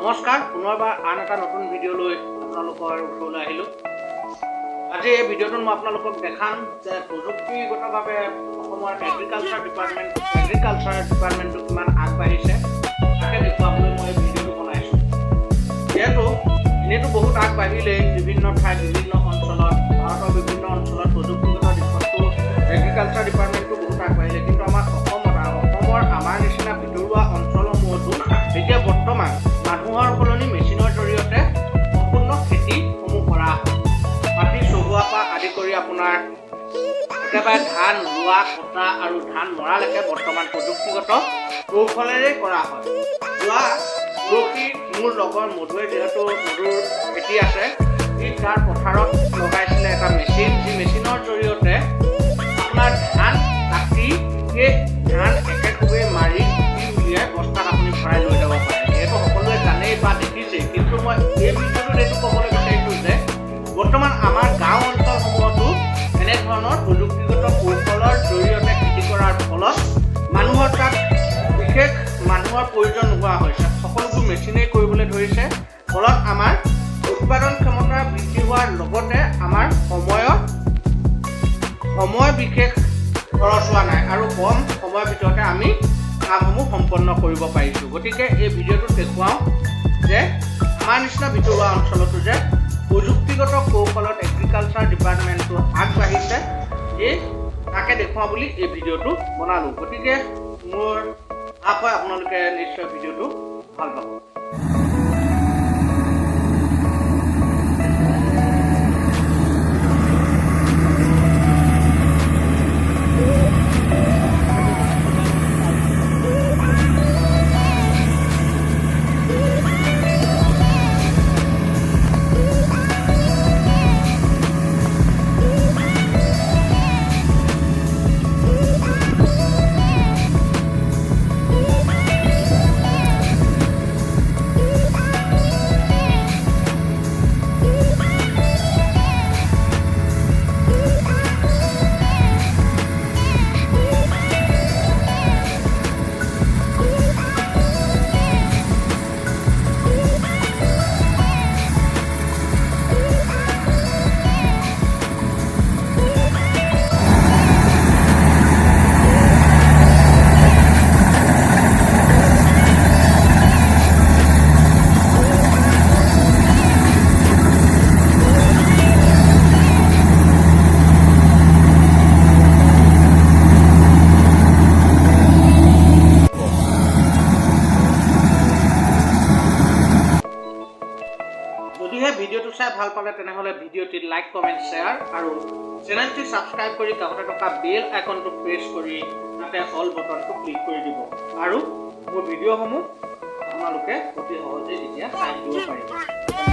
নমস্কাৰ, পুনৰবাৰ আন এটা নতুন ভিডিঅ' লৈ আপোনালোকৰ ওচৰলৈ আহিলোঁ। আজি এই ভিডিঅ'টোত মই আপোনালোকক দেখাম যে প্ৰযুক্তিগতভাৱে অসমৰ এগ্ৰিকালচাৰ ডিপাৰ্টমেণ্টটো কিমান আগবাঢ়িছে তাকে দেখুৱাবলৈ মই এই ভিডিঅ'টো বনাইছোঁ। যিহেতু এনেইতো বহুত আগবাঢ়িলেই বিভিন্ন ঠাইত বিভিন্ন অঞ্চলত ভাৰতৰ বিভিন্ন অঞ্চলত প্ৰযুক্তিগত দিশতো এগ্ৰিকালচাৰ ডিপাৰ্টমেণ্টটো বহুত আগবাঢ়িলে, কিন্তু আমাৰ অসমৰ আমাৰ নিচিনা ভিতৰুৱা অঞ্চলসমূহতো এতিয়া বৰ্তমান মানুহৰ সলনি মেচিনৰ জৰিয়তে সম্পূৰ্ণ খেতিসমূহ কৰা হয়। মাটি চহোৱাৰ পৰা আদি কৰি আপোনাৰ একেবাৰে ধান ৰোৱা, কটা আৰু ধান মৰালৈকে বৰ্তমান প্ৰযুক্তিগত কৌশলেৰে কৰা হয়। যোৱা পৰহি মোৰ লগৰ মধুৱে যিহেতু মধুৰ খেতি আছে, সি তাৰ পথাৰত লগাইছিলে এটা মেচিন, যি মেচিনৰ জৰিয়তে আপোনাৰ ধান কাটি সেই ধান একেকোবে মাৰি উলিয়াই বস্তাত আপুনি ভৰাই লৈ যাব পাৰে। যিহেতু সকলোৱে জানেই বা দেখিছেই, কিন্তু মই এই ভিডিঅ'টোত এইটো ক'বলৈ বিচাৰিছোঁ যে বৰ্তমান আমাৰ গাঁও অঞ্চলসমূহতো এনেধৰণৰ প্ৰযুক্তিগত কৌশলৰ জৰিয়তে খেতি কৰাৰ ফলত মানুহৰ তাত বিশেষ মানুহৰ প্ৰয়োজন নোহোৱা হৈছে। সকলোবোৰ মেচিনেই কৰিবলৈ ধৰিছে, ফলত আমাৰ উৎপাদন ক্ষমতা বৃদ্ধি হোৱাৰ লগতে আমাৰ সময় বিশেষ খৰচ হোৱা নাই আৰু কম সময়ৰ ভিতৰতে আমি কামসমূহ সম্পন্ন কৰিব পাৰিছোঁ। গতিকে এই ভিডিঅ'টোত দেখুৱাওঁ যে আমাৰ নিচিনা ভিতৰুৱা অঞ্চলতো যে প্ৰযুক্তিগত কৌশলত এগ্ৰিকালচাৰ ডিপাৰ্টমেণ্টটো আগবাঢ়িছে, তাকে দেখুৱাওঁ বুলি এই ভিডিঅ'টো বনালোঁ। গতিকে মোৰ আশা আপোনালোকে নিশ্চয় ভিডিঅ'টো ভাল পাব। যদিহে ভিডিঅ'টো চাই ভাল পালে তেনেহ'লে ভিডিঅ'টিত লাইক, কমেণ্ট, শ্বেয়াৰ আৰু চেনেলটি ছাবস্ক্ৰাইব কৰি কাষতে থকা বেল আইকনটো প্ৰেছ কৰি তাতে অল বটনটো ক্লিক কৰি দিব আৰু মোৰ ভিডিঅ'সমূহ আপোনালোকে অতি সহজে এতিয়া চাই দিব পাৰিব।